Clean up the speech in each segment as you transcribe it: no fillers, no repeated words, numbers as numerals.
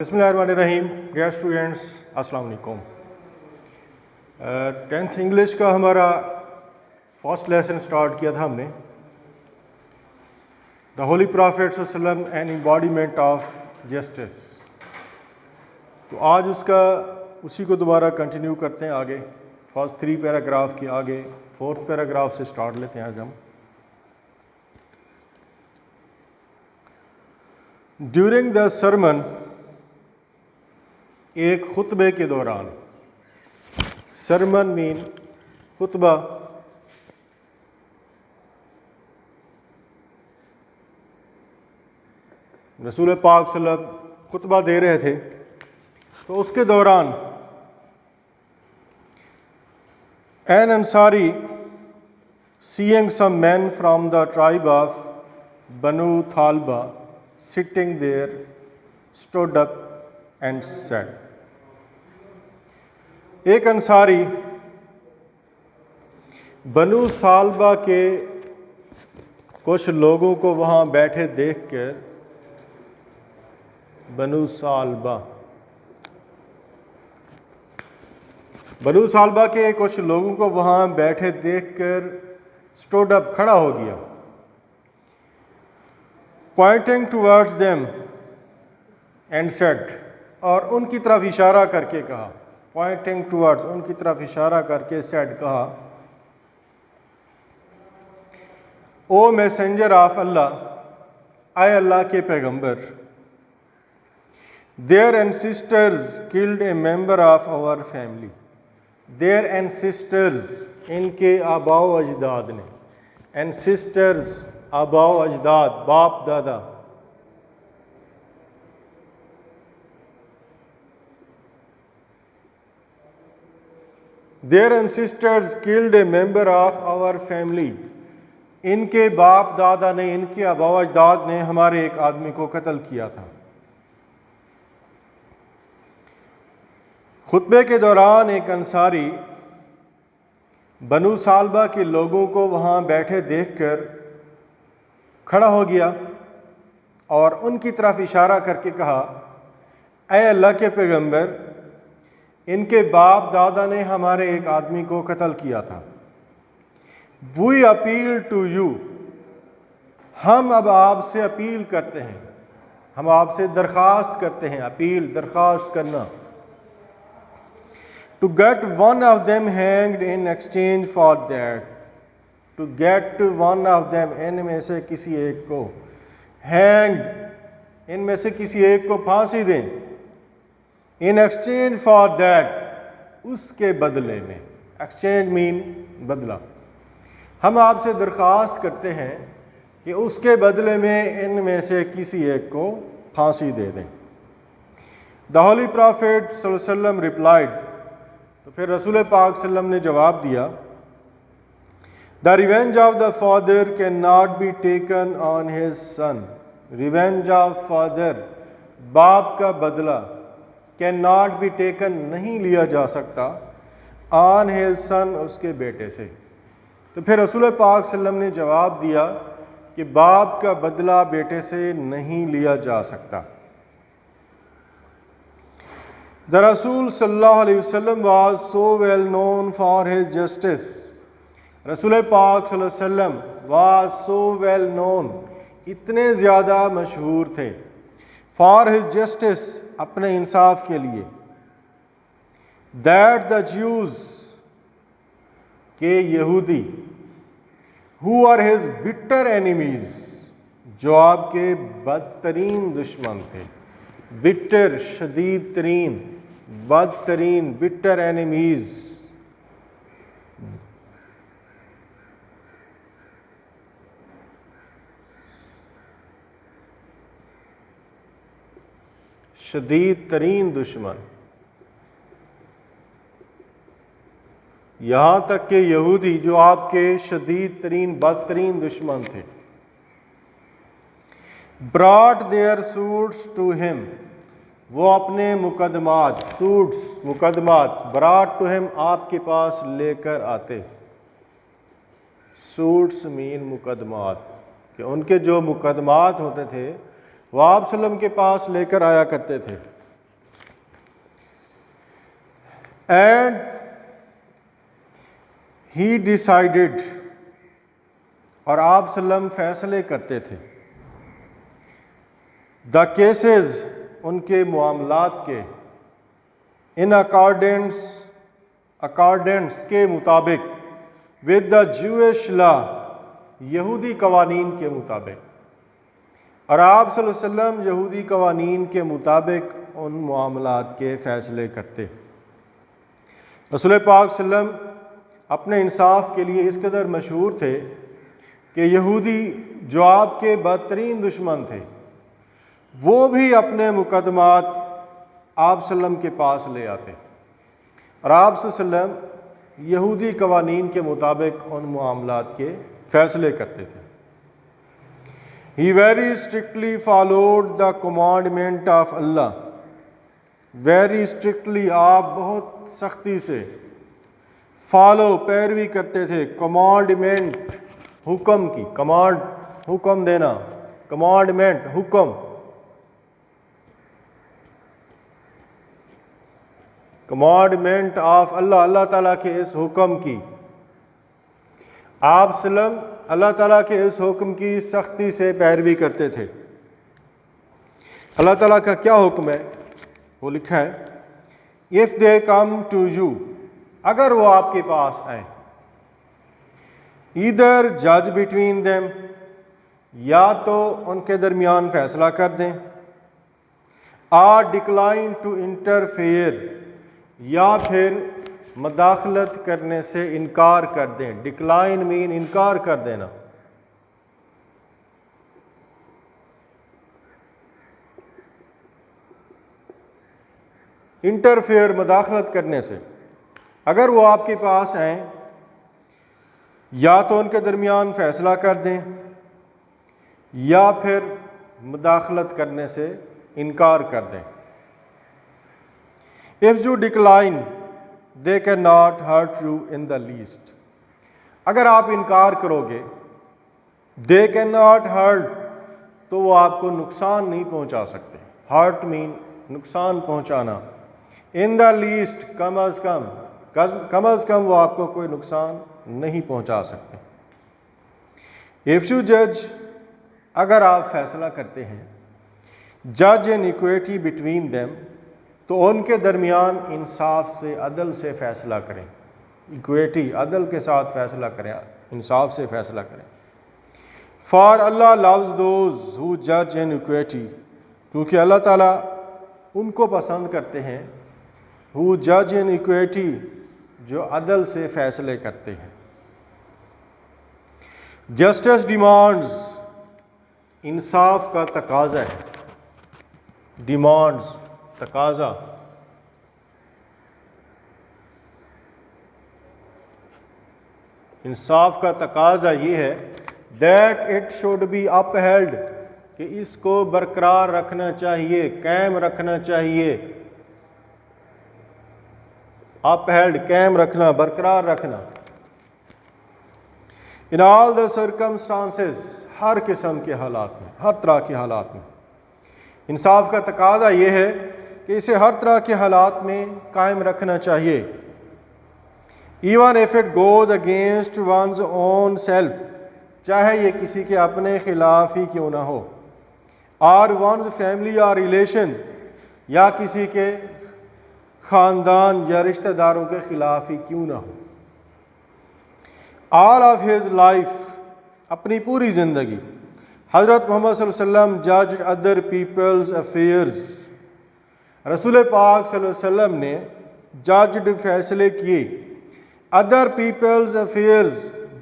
بسم اللہ الرحمن الرحیم. ڈیئر اسٹوڈینٹس السلام علیکم. 10th انگلش کا ہمارا فرسٹ لیسن سٹارٹ کیا تھا ہم نے. دا ہولی پرافٹ صلی اللہ علیہ وسلم این امباڈیمنٹ آف جسٹس. تو آج اسی کو دوبارہ کنٹینیو کرتے ہیں آگے. فرسٹ 3 پیراگراف کے آگے 4th پیراگراف سے سٹارٹ لیتے ہیں آج ہم. ڈیورنگ دا سرمن، ایک خطبے کے دوران. سرمن مین خطبہ. رسول پاک صلی اللہ علیہ وسلم خطبہ دے رہے تھے تو اس کے دوران N Ansari seeing some men from the tribe of Banu Thalba sitting there stood up and said. ایک انصاری بنو ثعلبہ کے کچھ لوگوں کو وہاں بیٹھے دیکھ کر، بنو ثعلبہ کے کچھ لوگوں کو وہاں بیٹھے دیکھ کر stood up کھڑا ہو گیا. pointing towards them and said، اور ان کی طرف اشارہ کر کے کہا. pointing towards، ان کی طرف اشارہ کر کے said کہا. او میسنجر آف اللہ، اے اللہ کے پیغمبر. their ancestors killed a member of our family. their ancestors، ان کے آباء و اجداد نے. ancestors آباء و اجداد، باپ دادا. their ancestors killed a member of our family. ان کے باپ دادا نے، ان کے آباء و اجداد نے ہمارے ایک آدمی کو قتل کیا تھا. خطبے کے دوران ایک انصاری بنو ثعلبہ کے لوگوں کو وہاں بیٹھے دیکھ کر کھڑا ہو گیا اور ان کی طرف اشارہ کر کے کہا، اے اللہ کے پیغمبر، ان کے باپ دادا نے ہمارے ایک آدمی کو قتل کیا تھا. وی اپیل ٹو یو، ہم اب آپ سے اپیل کرتے ہیں، ہم آپ سے درخواست کرتے ہیں. اپیل، درخواست کرنا. To get one of them hanged in exchange for that. To get one of them, ان میں سے کسی ایک کو. ہینگڈ، ان میں سے کسی ایک کو پھانسی دیں. ان ایکسچینج فار دیٹ، اس کے بدلے میں. ایکسچینج مین بدلہ. ہم آپ سے درخواست کرتے ہیں کہ اس کے بدلے میں ان میں سے کسی ایک کو پھانسی دے دیں. دا ہولی پرافٹ صلی اللہ علیہ وسلم ریپلائڈ، تو پھر رسول پاک صلی اللہ علیہ وسلم نے جواب دیا، the revenge of the father can not be taken on his son. Revenge of father, باپ کا بدلہ، کین ناٹ بی ٹیکن، نہیں لیا جا سکتا، آن ہز سن، اس کے بیٹے سے. تو پھر رسول پاک صلی اللہ علیہ وسلم نے جواب دیا کہ باپ کا بدلہ بیٹے سے نہیں لیا جا سکتا. The رسول صلی اللہ علیہ وسلم was so well known for his justice. رسول پاک صلی اللہ علیہ وسلم was so well known، اتنے زیادہ مشہور تھے، for his justice، اپنے انصاف کے لیے. that the Jews، کہ یہودی، who are his bitter enemies، جو آپ کے بدترین دشمن تھے. bitter، شدید ترین، بدترین، bitter enemies. شدید ترین دشمن. یہاں تک کہ یہودی جو آپ کے شدید ترین، بدترین دشمن تھے. brought their suits to him، وہ اپنے مقدمات، سوٹس، مقدمات، brought to him، آپ کے پاس لے کر آتے. سوٹس مین مقدمات، کہ ان کے جو مقدمات ہوتے تھے وہ آپ صلی اللہ علیہ وسلم کے پاس لے کر آیا کرتے تھے. اینڈ ہی ڈیسائیڈڈ، اور آپ صلی اللہ علیہ وسلم فیصلے کرتے تھے، دا کیسز، ان کے معاملات کے، ان اکارڈنس کے مطابق، ود دا جویش لا، یہودی قوانین کے مطابق، اور آپ صلی اللہ علیہ وسلم یہودی قوانین کے مطابق ان معاملات کے فیصلے کرتے۔ رسول پاک صلی اللہ علیہ وسلم اپنے انصاف کے لیے اس قدر مشہور تھے کہ یہودی جو آپ کے بدترین دشمن تھے وہ بھی اپنے مقدمات آپ صلی اللہ علیہ وسلم کے پاس لے آتے، اور آپ صلی اللہ علیہ وسلم یہودی قوانین کے مطابق ان معاملات کے فیصلے کرتے تھے۔ He very strictly followed the commandment of Allah. Very strictly، آپ بہت سختی سے فالو، پیروی کرتے تھے کمانڈمنٹ، حکم کی، کمانڈ حکم دینا، کمانڈمنٹ حکم، کمانڈمنٹ آف اللہ، اللہ تعالیٰ کے اس حکم کی، آپ صلی اللہ علیہ وسلم اللہ تعالیٰ کے اس حکم کی سختی سے پیروی کرتے تھے۔ اللہ تعالیٰ کا کیا حکم ہے؟ وہ لکھا ہے if they come to you، اگر وہ آپ کے پاس آئیں، either judge between them، یا تو ان کے درمیان فیصلہ کر دیں، or decline to interfere، یا پھر مداخلت کرنے سے انکار کر دیں۔ ڈکلائن مین انکار کر دینا۔ انٹرفیئر، مداخلت کرنے سے۔ اگر وہ آپ کے پاس آئیں، یا تو ان کے درمیان فیصلہ کر دیں یا پھر مداخلت کرنے سے انکار کر دیں۔ If you decline، they cannot hurt you in the least، اگر آپ انکار کرو گے، they cannot hurt، تو وہ آپ کو نقصان نہیں پہنچا سکتے۔ hurt mean نقصان پہنچانا، in the least کم از کم وہ آپ کو کوئی نقصان نہیں پہنچا سکتے۔ if you judge، اگر آپ فیصلہ کرتے ہیں، judge in equity between them، تو ان کے درمیان انصاف سے، عدل سے فیصلہ کریں۔ ایکویٹی، عدل کے ساتھ فیصلہ کریں، انصاف سے فیصلہ کریں۔ For Allah loves those who judge in equity، کیونکہ اللہ تعالیٰ ان کو پسند کرتے ہیں who judge in equity، جو عدل سے فیصلے کرتے ہیں۔ Justice demands، انصاف کا تقاضا ہے۔ demands، تقاضا۔ انصاف کا تقاضا یہ ہے that it should be upheld، کہ اس کو برقرار رکھنا چاہیے، قائم رکھنا چاہیے۔ upheld، قائم رکھنا، برقرار رکھنا۔ in all the circumstances، ہر قسم کے حالات میں، ہر طرح کے حالات میں۔ انصاف کا تقاضا یہ ہے کہ اسے ہر طرح کے حالات میں قائم رکھنا چاہیے۔ Even if it goes against one's own self، چاہے یہ کسی کے اپنے خلاف ہی کیوں نہ ہو، or one's family or relation، یا کسی کے خاندان یا رشتہ داروں کے خلاف ہی کیوں نہ ہو۔ all of his life، اپنی پوری زندگی، حضرت محمد صلی اللہ علیہ وسلم judged other people's affairs، رسول پاک صلی اللہ علیہ وسلم نے ججڈ، فیصلے کیے، other people's affairs،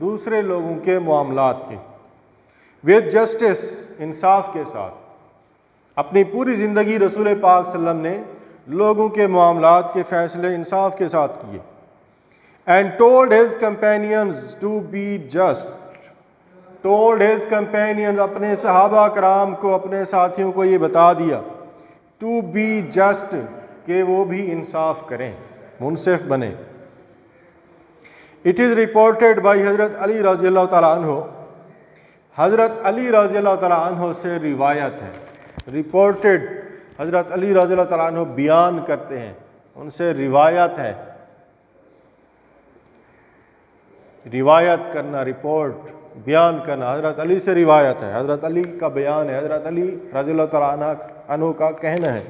دوسرے لوگوں کے معاملات کے، with justice، انصاف کے ساتھ۔ اپنی پوری زندگی رسول پاک صلی اللہ علیہ وسلم نے لوگوں کے معاملات کے فیصلے انصاف کے ساتھ کیے۔ and told his companions to be just، told his companions، اپنے صحابہ کرام کو، اپنے ساتھیوں کو یہ بتا دیا، to be just، کہ وہ بھی انصاف کریں، منصف بنیں۔ It is reported by حضرت علی رضی اللہ تعالیٰ عنہ، حضرت علی رضی اللہ تعالیٰ عنہ سے روایت ہے، reported، حضرت علی رضی اللہ تعالیٰ عنہ بیان کرتے ہیں، ان سے روایت ہے روایت کرنا، رپورٹ بیان کرنا حضرت علی سے روایت ہے، حضرت علی کا بیان ہے، حضرت علی رضی اللہ تعالیٰ عنہ کا کہنا ہے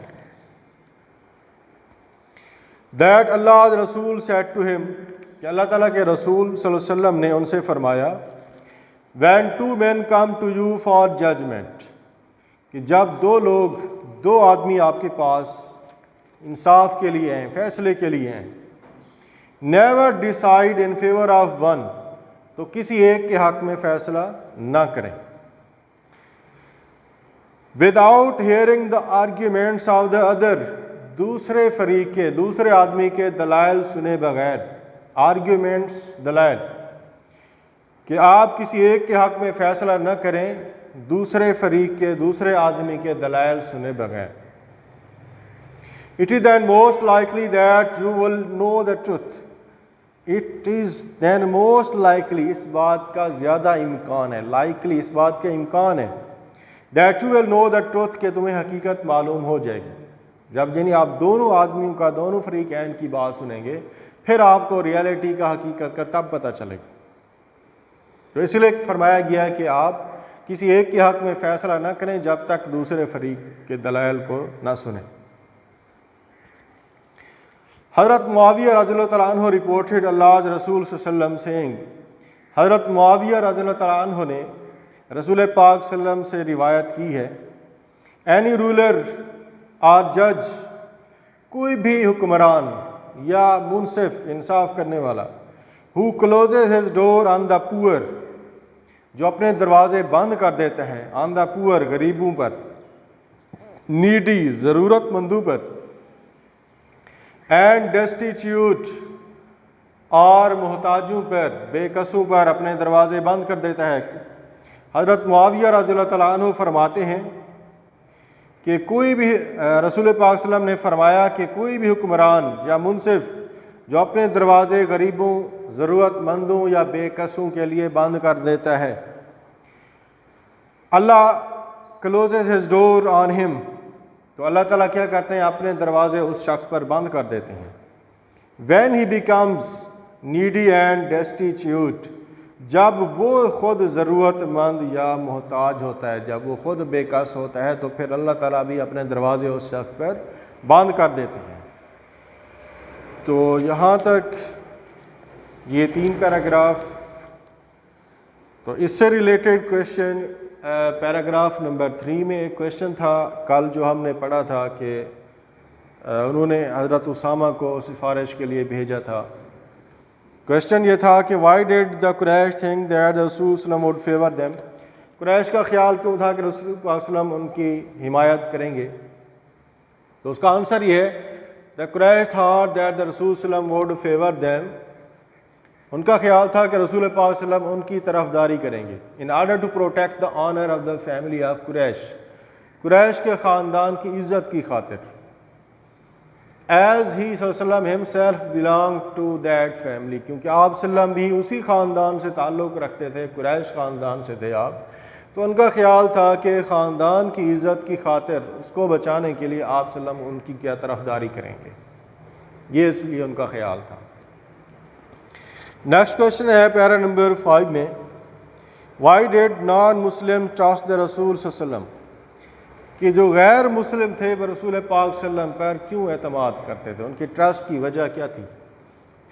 that Allah's Rasul said to him کہ اللہ تعالیٰ کے رسول صلی اللہ علیہ وسلم نے ان سے فرمایا when two men come to you for judgment کہ جب دو آدمی آپ کے پاس انصاف کے لیے ہیں، فیصلے کے لیے ہیں، never decide in favor of one تو کسی ایک کے حق میں فیصلہ نہ کریں without hearing the arguments of the other دوسرے فریق کے، دوسرے آدمی کے دلائل سنے بغیر، آرگیومنٹس دلائل، کہ آپ کسی ایک کے حق میں فیصلہ نہ کریں دوسرے فریق کے، دوسرے آدمی کے دلائل سنے بغیر. It is then most likely that you will know the truth. It is then most likely اس بات کا زیادہ امکان ہے، likely اس بات کا امکان ہے that you will know the truth کہ تمہیں حقیقت معلوم ہو جائے گی. جب یعنی آپ دونوں آدمیوں کا، دونوں فریقین کی بات سنیں گے پھر آپ کو ریالٹی کا، حقیقت کا تب پتہ چلے گا. تو اس لیے فرمایا گیا کہ آپ کسی ایک کے حق میں فیصلہ نہ کریں جب تک دوسرے فریق کے دلائل کو نہ سنیں. حضرت معاویہ رضی اللہ تعالیٰ عنہ reported Allah's Rasul صلی اللہ علیہ وسلم saying حضرت معاویہ رضی اللہ تعالیٰ عنہ نے رسول پاک صلی اللہ علیہ وسلم سے روایت کی ہے any ruler or judge کوئی بھی حکمران یا منصف، انصاف کرنے والا who closes his door on the poor جو اپنے دروازے بند کر دیتا ہے on the poor غریبوں پر، needy ضرورت مندوں پر، and destitute اور محتاجوں پر، بے کسوں پر اپنے دروازے بند کر دیتا ہے. حضرت معاویہ رضی اللہ تعالیٰ عنہ فرماتے ہیں کہ کوئی بھی رسول پاک صلی اللہ علیہ وسلم نے فرمایا کہ کوئی بھی حکمران یا منصف جو اپنے دروازے غریبوں، ضرورت مندوں یا بے کسوں کے لیے بند کر دیتا ہے، اللہ closes his door on him تو اللہ تعالیٰ کیا کرتے ہیں؟ اپنے دروازے اس شخص پر بند کر دیتے ہیں. when he becomes needy and destitute جب وہ خود ضرورت مند یا محتاج ہوتا ہے، جب وہ خود بے کس ہوتا ہے تو پھر اللہ تعالیٰ بھی اپنے دروازے اس شخص پر بند کر دیتے ہیں. تو یہاں تک یہ 3 پیراگراف. تو اس سے ریلیٹڈ کویشچن پیراگراف نمبر 3 میں ایک کویشچن تھا کل جو ہم نے پڑھا تھا کہ انہوں نے حضرت اسامہ کو سفارش کے لیے بھیجا تھا. کویشچن یہ تھا کہ why did the Quraysh think that رسول صلی اللہ علیہ وسلم وڈ فیور دیم قریش کا خیال کیوں تھا کہ رسول صلی اللہ علیہ وسلم ان کی حمایت کریں گے؟ تو اس کا آنسر یہ ہے دا قریش تھاٹ دیٹ دا رسول صلی اللہ علیہ وسلم وڈ فیور دیم ان کا خیال تھا کہ رسول پاک صلی اللہ علیہ وسلم ان کی طرفداری کریں گے in order to protect the honour of the family of Quraysh Quraysh کے خاندان کی عزت کی خاطر. ایز ہی صلی اللہ علیہ وسلم himself belonged to that family کیونکہ آپ صلی اللہ علیہ وسلم بھی اسی خاندان سے تعلق رکھتے تھے، قریش خاندان سے تھے آپ. تو ان کا خیال تھا کہ خاندان کی عزت کی خاطر اس کو بچانے کے لیے آپ صلی اللہ علیہ وسلم ان کی کیا طرفداری کریں گے، یہ اس لیے ان کا خیال تھا. نیکسٹ کویشچن ہے پیرا نمبر 5 میں why did non Muslim trust the رسول صلی اللہ علیہ وسلم کہ جو غیر مسلم تھے وہ رسول پاک صلی اللہ علیہ وسلم پر کیوں اعتماد کرتے تھے؟ ان کی ٹرسٹ کی وجہ کیا تھی؟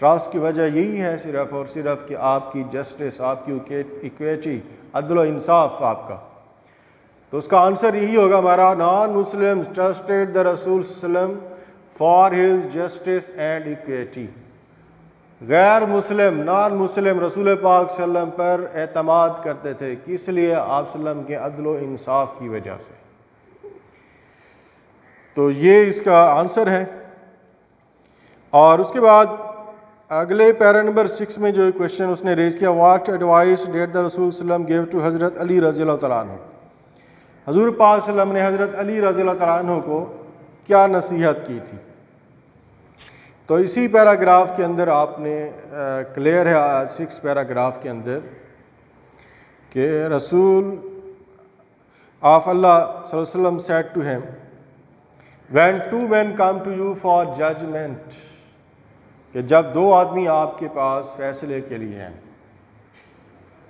ٹرسٹ کی وجہ یہی ہے صرف اور صرف کہ آپ کی جسٹس، آپ کی ایکویٹی، عدل و انصاف آپ کا. تو اس کا آنسر یہی ہوگا ہمارا نان مسلم ٹرسٹڈ دا رسول صلی اللہ علیہ وسلم for his justice and equity. غیر مسلم، نان مسلم رسول پاک صلی اللہ علیہ وسلم پر اعتماد کرتے تھے، کس لیے؟ آپ صلی اللہ علیہ وسلم کے عدل و انصاف کی وجہ سے. تو یہ اس کا آنسر ہے. اور اس کے بعد اگلے پیرا نمبر 6 میں جو کویشچن اس نے ریز کیا واٹ ایڈوائس ڈیڈ دا رسول صلی اللہ علیہ وسلم گیو ٹو حضرت علی رضی اللہ تعالیٰ عنہ حضور پاک صلی اللہ علیہ وسلم نے حضرت علی رضی اللہ تعالیٰ عنہ کو کیا نصیحت کی تھی؟ تو اسی پیراگراف کے اندر آپ نے کلیئر ہے 6 پیراگراف کے اندر کہ رسول آف اللہ صلی اللہ علیہ وسلم said to him when two men come to you for judgment کہ جب 2 آدمی آپ کے پاس فیصلے کے لیے ہیں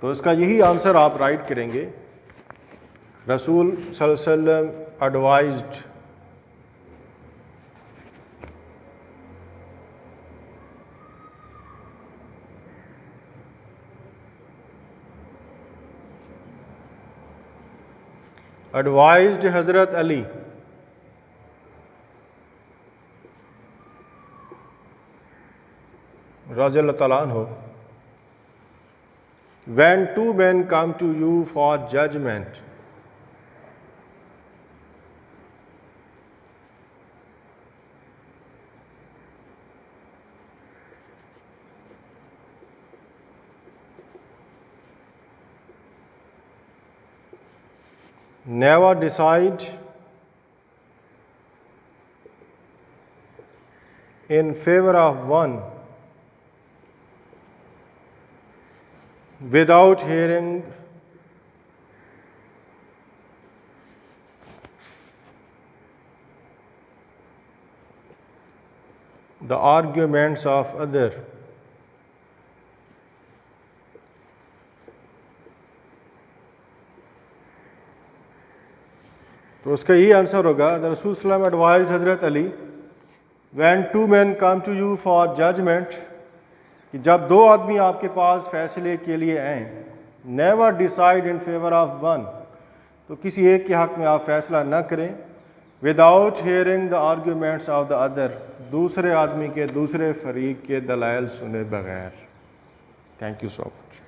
تو اس کا یہی آنسر آپ رائٹ کریں گے. رسول صلی اللہ علیہ وسلم ایڈوائزڈ حضرت علی رضی اللہ تعالیٰ عنہ when two men come to you for judgment, never decide in favor of one without hearing the arguments of other. تو اس کا یہی آنسر ہوگا. The Rasul صلی اللہ علیہ وسلم advised حضرت علی when two men come to you for judgment, کہ جب دو آدمی آپ کے پاس فیصلے کے لیے آئیں, never decide in favor of one, تو کسی ایک کے حق میں آپ فیصلہ نہ کریں, without hearing the arguments of the other, دوسرے آدمی کے دوسرے فریق کے دلائل سنے بغیر. Thank you so much.